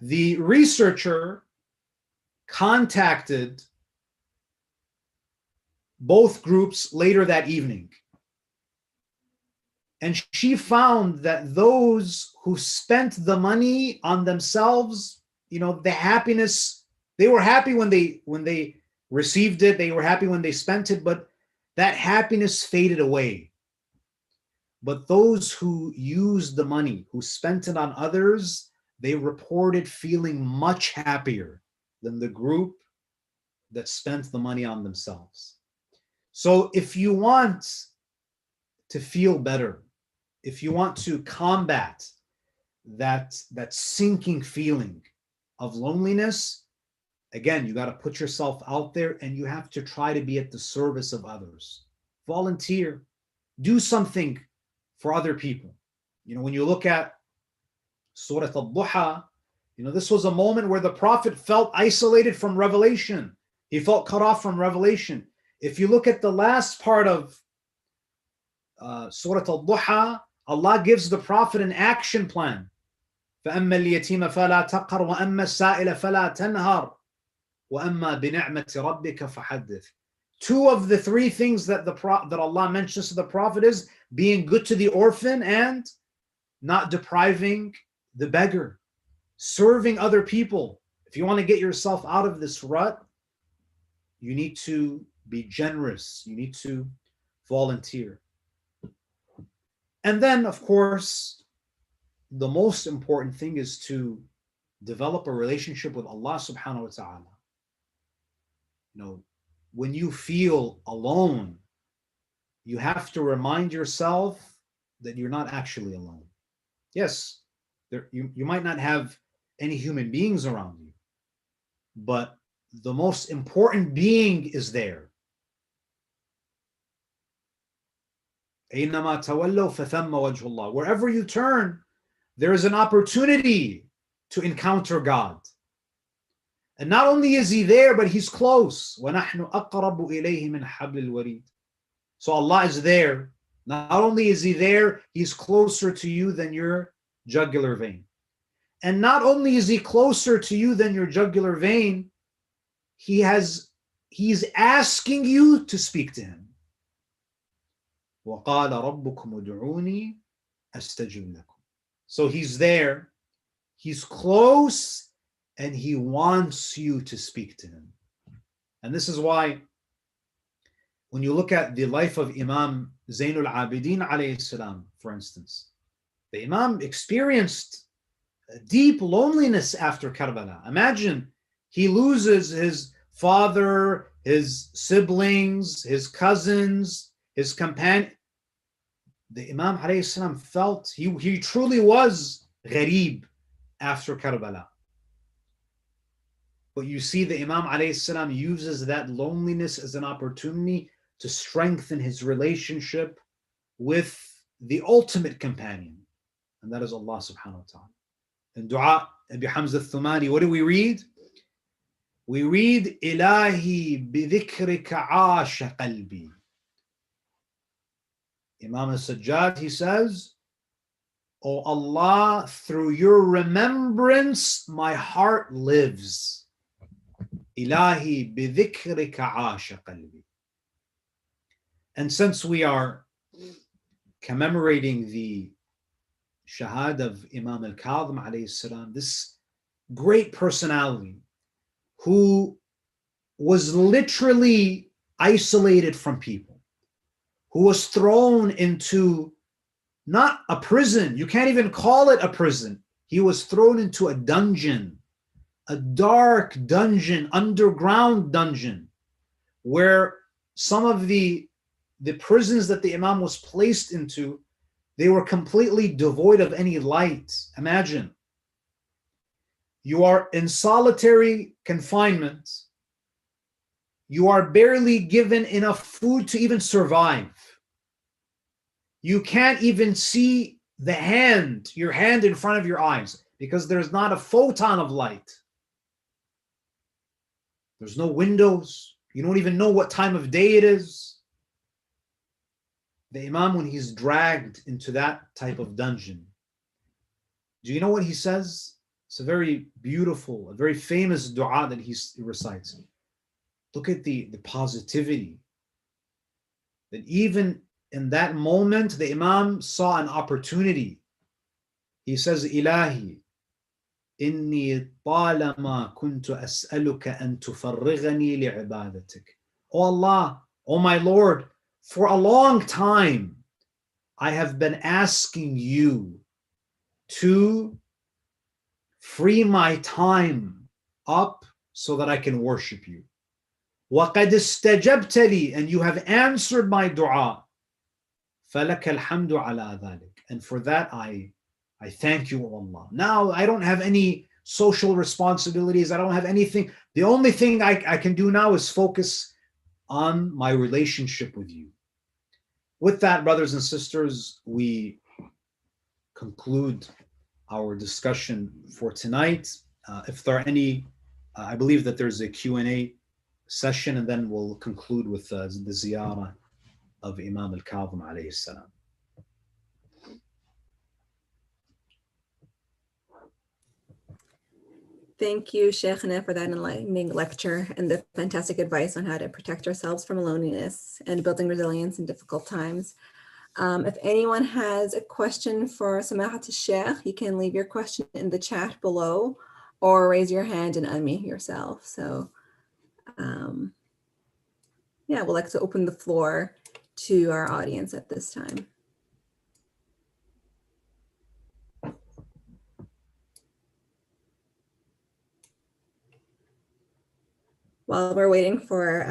The researcher contacted both groups later that evening, and she found that those who spent the money on themselves, the happiness, they were happy when they received it, they were happy when they spent it, but that happiness faded away. But those who used the money, who spent it on others, they reported feeling much happier than the group that spent the money on themselves. So if you want to feel better, if you want to combat that sinking feeling of loneliness, again, you got to put yourself out there and you have to try to be at the service of others. Volunteer, do something for other people. When you look at Surah Al-Duha, this was a moment where the Prophet felt isolated from revelation. He felt cut off from revelation. If you look at the last part of Surah Al-Duha, Allah gives the Prophet an action plan. فَأَمَّا الْيَتِيمَ فَلَا تَقْهَرْ وَأَمَّا السَّائِلَ فَلَا تَنْهَرْ وَأَمَّا بِنِعْمَةِ رَبِّكَ فَحَدِّثْ. Two of the three things that Allah mentions to the Prophet is being good to the orphan and not depriving the beggar, serving other people. If you want to get yourself out of this rut, you need to be generous. You need to volunteer. And then, of course, the most important thing is to develop a relationship with Allah subhanahu wa ta'ala. When you feel alone, you have to remind yourself that you're not actually alone. Yes, you might not have any human beings around you, but the most important being is there. أَيْنَمَا تَوَلَّوْا فَثَمَّ وَجْهُ اللَّهِ. Wherever you turn, there is an opportunity to encounter God. And not only is He there, but He's close. وَنَحْنُ أَقْرَبُ إِلَيْهِ مِنْ حَبْلِ الْوَرِيدِ. So Allah is there. Not only is He there, He's closer to you than your jugular vein. And not only is He closer to you than your jugular vein, He's asking you to speak to Him. وَقَالَ رَبُّكُمُ ادْعُونِي أَسْتَجِبْ لَكُمْ. So He's there, He's close, and He wants you to speak to Him. And this is why when you look at the life of Imam Zainul Abidin alayhi salam, for instance, the Imam experienced a deep loneliness after Karbala. Imagine, he loses his father, his siblings, his cousins, his companion. the Imam alayhi salam felt he truly was gharib after Karbala. But you see, the Imam alayhi salam uses that loneliness as an opportunity to strengthen his relationship with the ultimate companion, and that is Allah subhanahu wa ta'ala. In dua, Abi Hamza al-Thumani, what do we read? We read, Ilahi bidhikrika aasha qalbi. Imam al-Sajjad, he says, O Allah, through your remembrance, my heart lives. Ilahi bidhikrika aasha qalbi. And since we are commemorating the Shahada of Imam Al-Kadhim alayhi salam, this great personality who was literally isolated from people, who was thrown into not a prison, you can't even call it a prison. He was thrown into a dungeon, a dark dungeon, underground dungeon, where some of the prisons that the Imam was placed into, they were completely devoid of any light. Imagine, you are in solitary confinement. You are barely given enough food to even survive. You can't even see your hand in front of your eyes, because there's not a photon of light. There's no windows. You don't even know what time of day it is. The Imam, when he's dragged into that type of dungeon, do you know what he says? It's a very beautiful, a very famous dua that he recites. Look at the positivity. That even in that moment, the Imam saw an opportunity. He says, Ilahi, inni talama kuntu as'aluka an tufarrighani li'ibadatik. Oh Allah, oh my Lord, for a long time, I have been asking you to free my time up so that I can worship you. وَقَدْ اسْتَجَبْتَ لِي, and you have answered my dua. فَلَكَ الْحَمْدُ عَلَى ذَلِكَ, and for that I thank you, O Allah. Now I don't have any social responsibilities. I don't have anything. The only thing I can do now is focus on my relationship with you. With that, brothers and sisters, we conclude our discussion for tonight. If there are any, I believe that there's a Q&A session, and then we'll conclude with the ziyarah of Imam Al-Kadhim alayhi salam. Thank you, Sheikhna, for that enlightening lecture and the fantastic advice on how to protect ourselves from loneliness and building resilience in difficult times. If anyone has a question for Samahat al-Sheikh, you can leave your question in the chat below or raise your hand and unmute yourself. So yeah, we'd like to open the floor to our audience at this time. While we're waiting for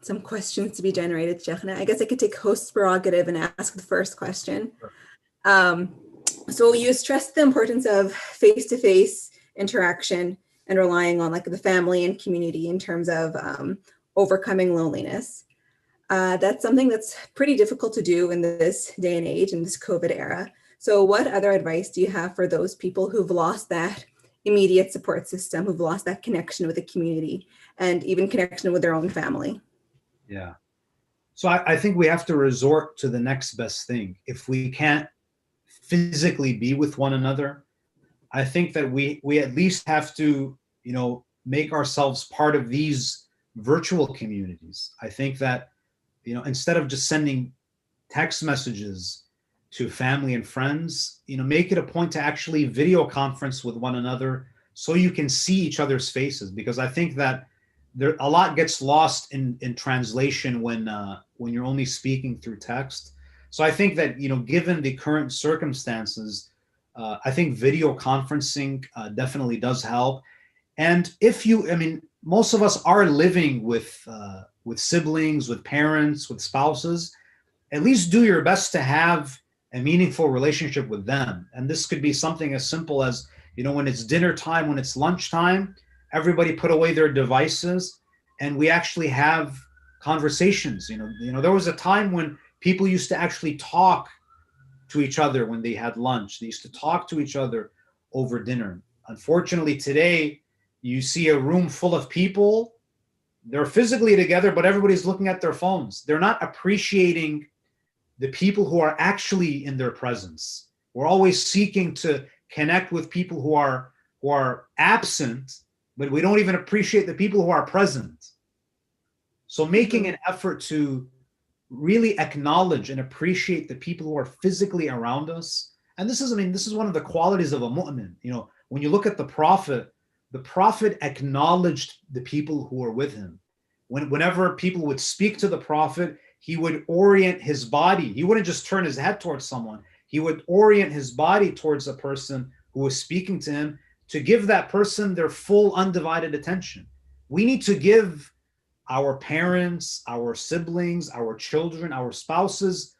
some questions to be generated, Sheikhna, I guess I could take host prerogative and ask the first question. So you stressed the importance of face-to-face interaction and relying on like the family and community in terms of overcoming loneliness. That's something that's pretty difficult to do in this day and age, in this COVID era. So what other advice do you have for those people who've lost that immediate support system, who've lost that connection with the community and even connection with their own family? Yeah. So I think we have to resort to the next best thing. If we can't physically be with one another, I think that we at least have to, make ourselves part of these virtual communities. I think that, instead of just sending text messages to family and friends, make it a point to actually video conference with one another so you can see each other's faces, because I think that there a lot gets lost in translation when you're only speaking through text. So I think that, given the current circumstances, I think video conferencing definitely does help. And most of us are living with siblings, with parents, with spouses. At least do your best to have a meaningful relationship with them. And this could be something as simple as, when it's dinner time, when it's lunchtime, everybody put away their devices and we actually have conversations. There was a time when people used to actually talk to each other when they had lunch. They used to talk to each other over dinner. Unfortunately, today, you see a room full of people. They're physically together, but everybody's looking at their phones. They're not appreciating the people who are actually in their presence. We're always seeking to connect with people who are absent, but we don't even appreciate the people who are present. So making an effort to really acknowledge and appreciate the people who are physically around us. And this is one of the qualities of a mu'min. When you look at the Prophet acknowledged the people who were with him. Whenever people would speak to the Prophet, he would orient his body. He wouldn't just turn his head towards someone. He would orient his body towards a person who was speaking to him to give that person their full undivided attention. We need to give our parents, our siblings, our children, our spouses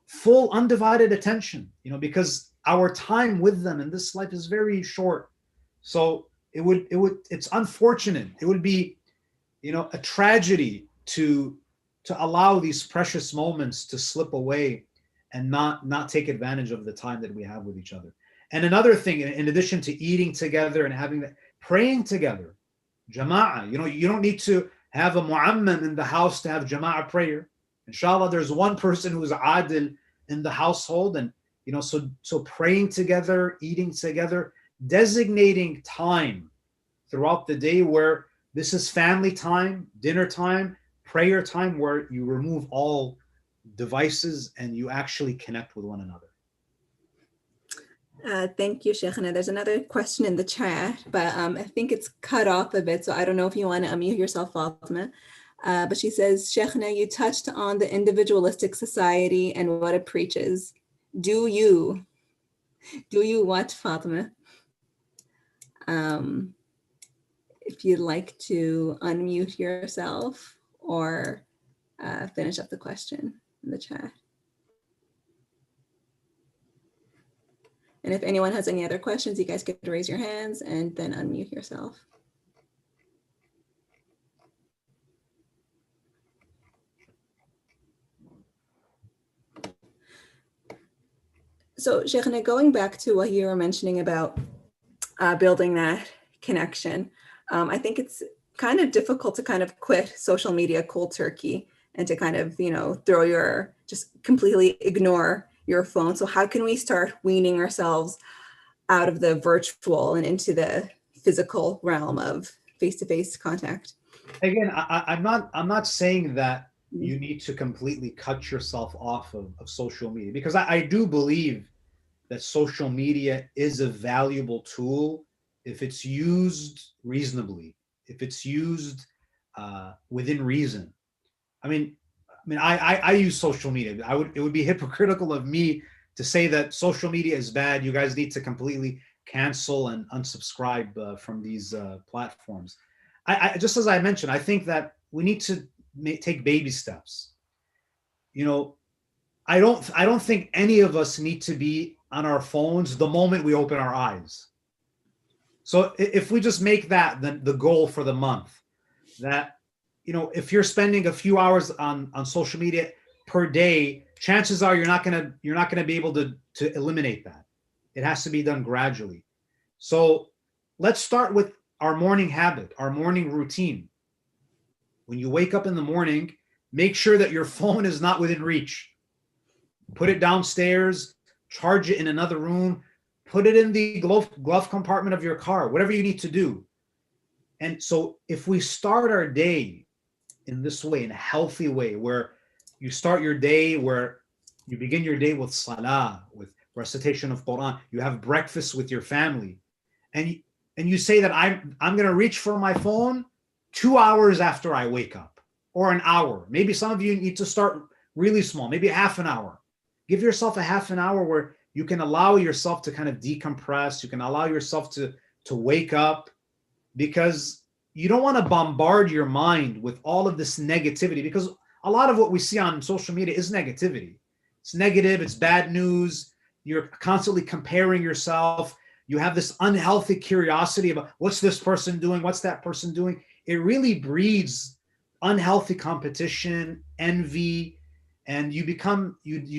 full undivided attention, because our time with them in this life is very short. So it's unfortunate. It would be, a tragedy to allow these precious moments to slip away and not take advantage of the time that we have with each other. And another thing, in addition to eating together and having that, praying together, jama'ah. You don't need to have a mu'amman in the house to have jama'ah prayer. Inshallah, there's one person who is adil in the household, and so praying together, eating together, designating time throughout the day where this is family time, dinner time, prayer time, where you remove all devices and you actually connect with one another. Thank you, Sheikh. There's another question in the chat, but I think it's cut off a bit, so I don't know if you want to unmute yourself, Fatima. But she says, Sheikh, you touched on the individualistic society and what it preaches. Do you what, Fatima? If you'd like to unmute yourself or finish up the question in the chat. And if anyone has any other questions, you guys get to raise your hands and then unmute yourself. So Sheikh, going back to what you were mentioning about building that connection, I think it's kind of difficult to kind of quit social media cold turkey and to kind of, just completely ignore your phone. So how can we start weaning ourselves out of the virtual and into the physical realm of face-to-face contact? Again, I'm not saying that you need to completely cut yourself off of social media, because I do believe that social media is a valuable tool if it's used reasonably, if it's used within reason. I use social media. It would be hypocritical of me to say that social media is bad. You guys need to completely cancel and unsubscribe from these platforms. I just as I mentioned, I think that we need to take baby steps. I don't think any of us need to be on our phones the moment we open our eyes. So if we just make that the goal for the month, that if you're spending a few hours on social media per day, chances are you're not gonna be able to eliminate that. It has to be done gradually. So let's start with our morning habit, our morning routine. When you wake up in the morning, make sure that your phone is not within reach. Put it downstairs, charge it in another room, put it in the glove compartment of your car, whatever you need to do. And so if we start our day in this way, in a healthy way, where you start your day, where you begin your day with salah, with recitation of Quran, you have breakfast with your family, and you say that I'm going to reach for my phone 2 hours after I wake up, or an hour. Maybe some of you need to start really small, maybe half an hour. Give yourself a half an hour where you can allow yourself to kind of decompress. You can allow yourself to wake up, because you don't want to bombard your mind with all of this negativity, because a lot of what we see on social media is negativity. It's negative, it's bad news. You're constantly comparing yourself. You have this unhealthy curiosity about what's this person doing? What's that person doing? It really breeds unhealthy competition, envy, and you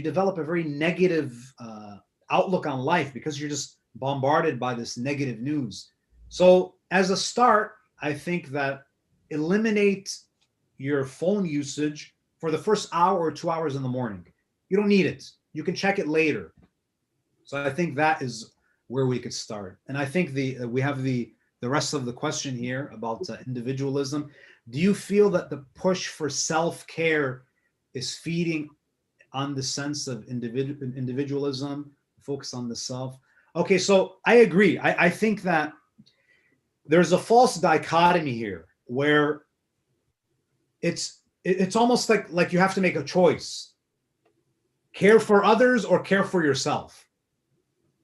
develop a very negative outlook on life because you're just bombarded by this negative news. So as a start, I think that eliminate your phone usage for the first hour or 2 hours in the morning. You don't need it. You can check it later. So I think that is where we could start. And I think we have the rest of the question here about individualism. Do you feel that the push for self-care is feeding on the sense of individualism, focus on the self? Okay, so I agree. I think that there's a false dichotomy here where it's almost like you have to make a choice. Care for others or care for yourself.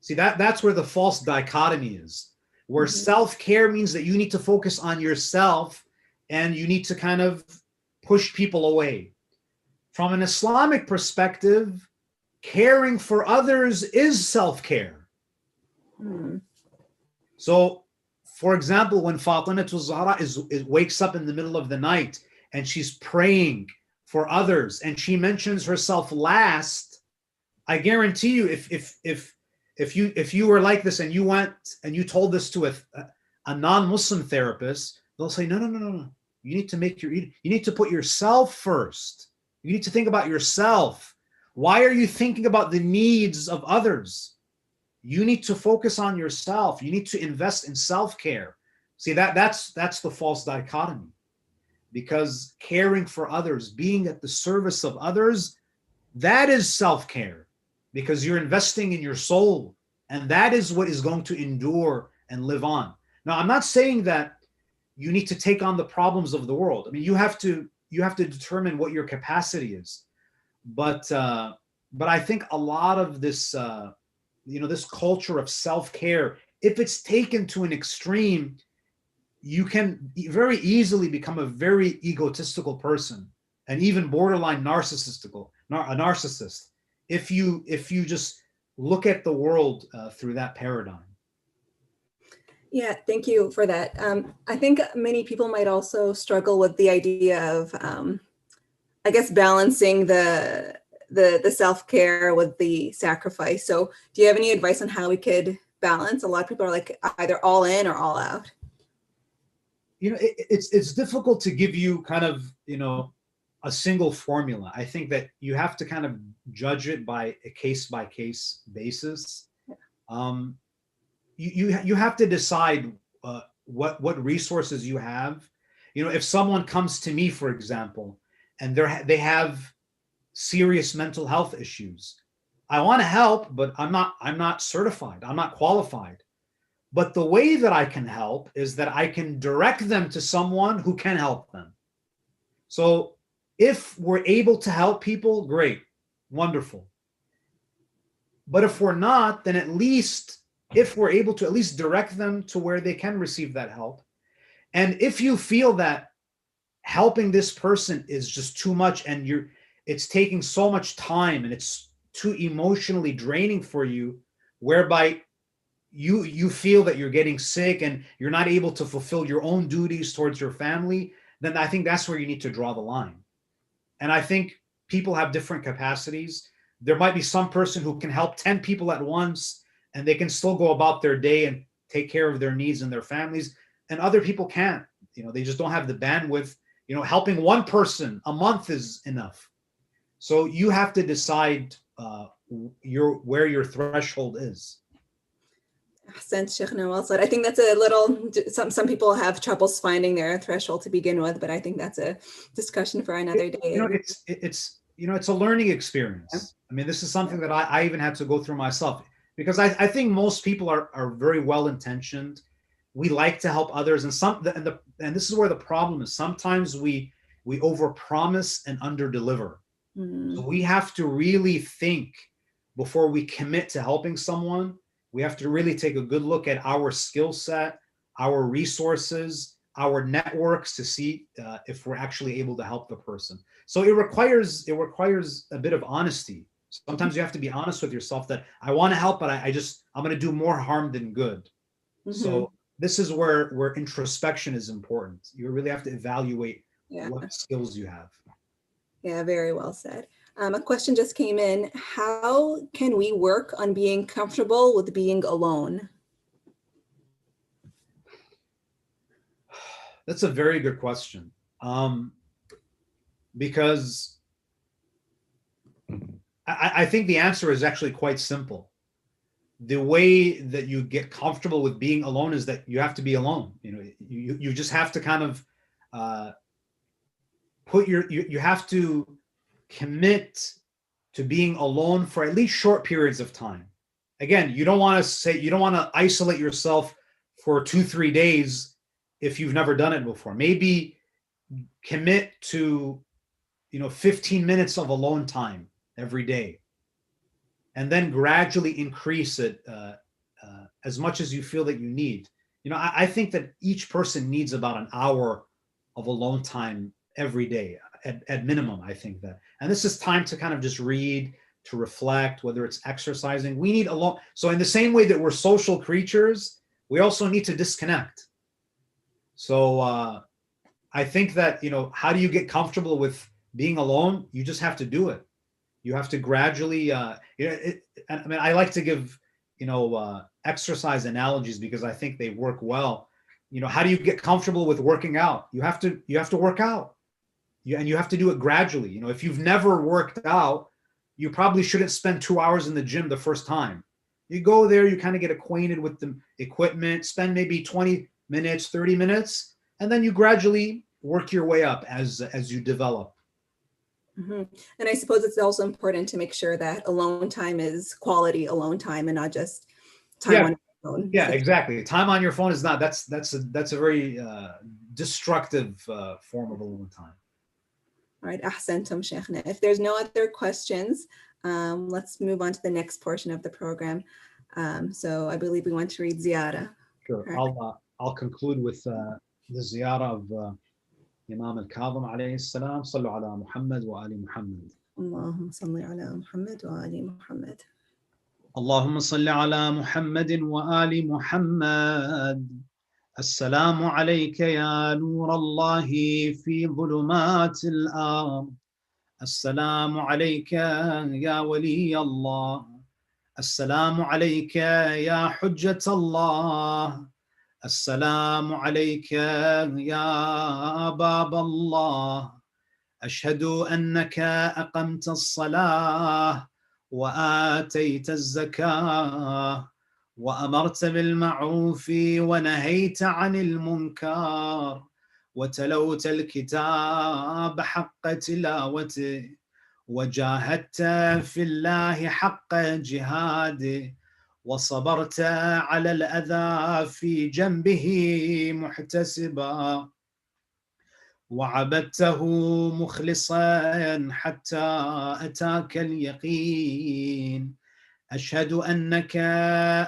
See, that's where the false dichotomy is, where self-care means that you need to focus on yourself and you need to kind of push people away. From an Islamic perspective, caring for others is self-care. So, for example, when Fatima Zahra wakes up in the middle of the night and she's praying for others and she mentions herself last, I guarantee you, if you were like this and you went and you told this to a non-Muslim therapist, they'll say, no. You need to put yourself first. You need to think about yourself. Why are you thinking about the needs of others? You need to focus on yourself. You need to invest in self-care. See, that's the false dichotomy. Because caring for others, being at the service of others, that is self-care. Because you're investing in your soul. And that is what is going to endure and live on. Now, I'm not saying that you need to take on the problems of the world. I mean, you have to determine what your capacity is. But I think a lot of this, this culture of self-care, if it's taken to an extreme, you can very easily become a very egotistical person and even borderline a narcissist, if you just look at the world through that paradigm. Yeah, thank you for that. I think many people might also struggle with the idea of, I guess, balancing the self-care with the sacrifice. So do you have any advice on how we could balance? A lot of people are like either all in or all out. It's difficult to give you kind of, a single formula. I think that you have to kind of judge it by a case-by-case basis. You have to decide what resources you have. If someone comes to me, for example, and they have serious mental health issues, I want to help, but I'm not certified. I'm not qualified. But the way that I can help is that I can direct them to someone who can help them. So if we're able to help people, great, wonderful. But if we're not, then at least if we're able to at least direct them to where they can receive that help. And if you feel that helping this person is just too much and it's taking so much time and it's too emotionally draining for you, whereby you feel that you're getting sick and you're not able to fulfill your own duties towards your family, then I think that's where you need to draw the line. And I think people have different capacities. There might be some person who can help 10 people at once and they can still go about their day and take care of their needs and their families. And other people can't, they just don't have the bandwidth. Helping one person a month is enough. So you have to decide where your threshold is. Sheikh, well said. I think that's a little, some people have troubles finding their threshold to begin with, but I think that's a discussion for another day. It's a learning experience. Yeah. I mean, this is something that I even had to go through myself, because I think most people are very well-intentioned. We like to help others, and this is where the problem is. Sometimes we overpromise and underdeliver. So we have to really think before we commit to helping someone. We have to really take a good look at our skill set, our resources, our networks to see if we're actually able to help the person. So it requires a bit of honesty. Sometimes you have to be honest with yourself that I want to help, but I'm going to do more harm than good. So this is where introspection is important. You really have to evaluate what skills you have. Yeah, very well said. A question just came in. How can we work on being comfortable with being alone? That's a very good question. Because I think the answer is actually quite simple. The way that you get comfortable with being alone is that you have to be alone. You just have to kind of you have to commit to being alone for at least short periods of time. Again, you don't want to isolate yourself for 2-3 days if you've never done it before. Maybe commit to 15 minutes of alone time every day, and then gradually increase it as much as you feel that you need. I think that each person needs about an hour of alone time every day at minimum. I think that, and this is time to kind of just read, to reflect, whether it's exercising. We need alone. So in the same way that we're social creatures, we also need to disconnect. So I think that, how do you get comfortable with being alone? You just have to do it. You have to gradually, I like to give, exercise analogies because I think they work well. How do you get comfortable with working out? You have to work out. And you have to do it gradually. If you've never worked out, you probably shouldn't spend 2 hours in the gym the first time. You go there, you kind of get acquainted with the equipment, spend maybe 20 minutes, 30 minutes, and then you gradually work your way up as you develop. And I suppose it's also important to make sure that alone time is quality alone time and not just time on your phone. Yeah, exactly. Time on your phone is not. That's a very destructive form of alone time. All right, ahsantum, Sheikhna. If there's no other questions, let's move on to the next portion of the program. So I believe we want to read ziyarah. Sure. I'll conclude with the ziyarah of Imam Al-Kadhim alayhi salam. Sallu ala Muhammad wa ali Muhammad. Allahumma salli ala Muhammad wa ali Muhammad. اللهم صل على محمد وآل محمد. السلام عليك يا نور الله في ظلمات الأرض. السلام عليك يا ولي الله. السلام عليك يا حجة الله. السلام عليك يا باب الله. أشهد أنك أقمت الصلاة وآتيت الزكاة وأمرت بالمعروف ونهيت عن المنكر وتلوت الكتاب حق تلاوته وجاهدت في الله حق جهاده وصبرت على الأذى في جنبه محتسبا وعبدته مخلصا حتى أتاك اليقين. أشهد أنك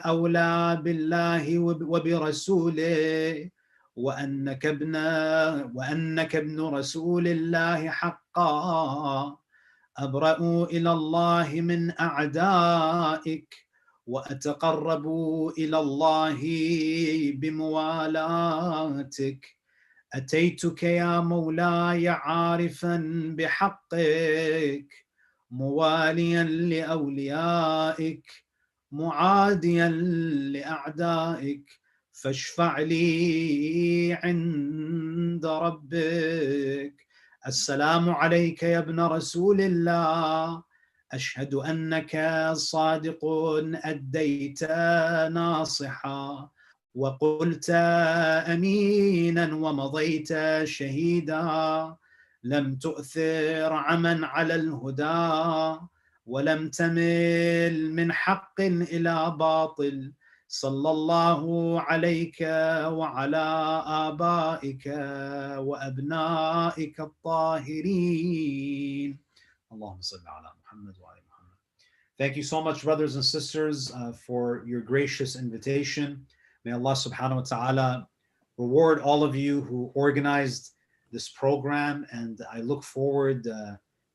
أولى بالله وبرسوله وأنك ابن رسول الله حقا. أبرأ إلى الله من أعدائك وأتقرب إلى الله بموالاتك. أتيتك يا مولاي عارفا بحقك مواليا لأوليائك معاديا لأعدائك فاشفع لي عند ربك. السلام عليك يا ابن رسول الله. أشهد أنك صادق أديت ناصحا وقلت أمينا ومضيت شهيدا. لم تؤثر عمن على الهدى ولم تمل من حق إلى باطل. صلى الله عليك وعلى آبائك وأبنائك الطاهرين. اللهم صل على محمد وعلى محمد. Thank you so much, brothers and sisters, for your gracious invitation. May Allah subhanahu wa ta'ala reward all of you who organized this program, and I look forward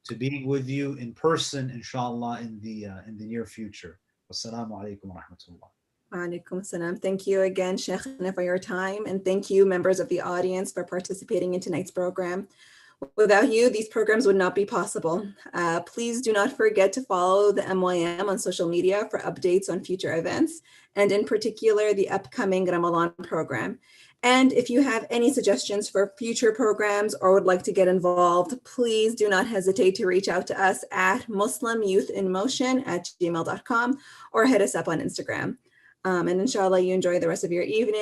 to being with you in person, inshallah, in the near future. Wassalamu alaikum wa rahmatullah. Alaikum salam. Thank you again, Sheikh, for your time. And thank you, members of the audience, for participating in tonight's program. Without you, these programs would not be possible. Please do not forget to follow the MYM on social media for updates on future events, and in particular, the upcoming Ramadan program. And if you have any suggestions for future programs or would like to get involved, please do not hesitate to reach out to us at muslimyouthinmotion@gmail.com or hit us up on Instagram. And inshallah, you enjoy the rest of your evening.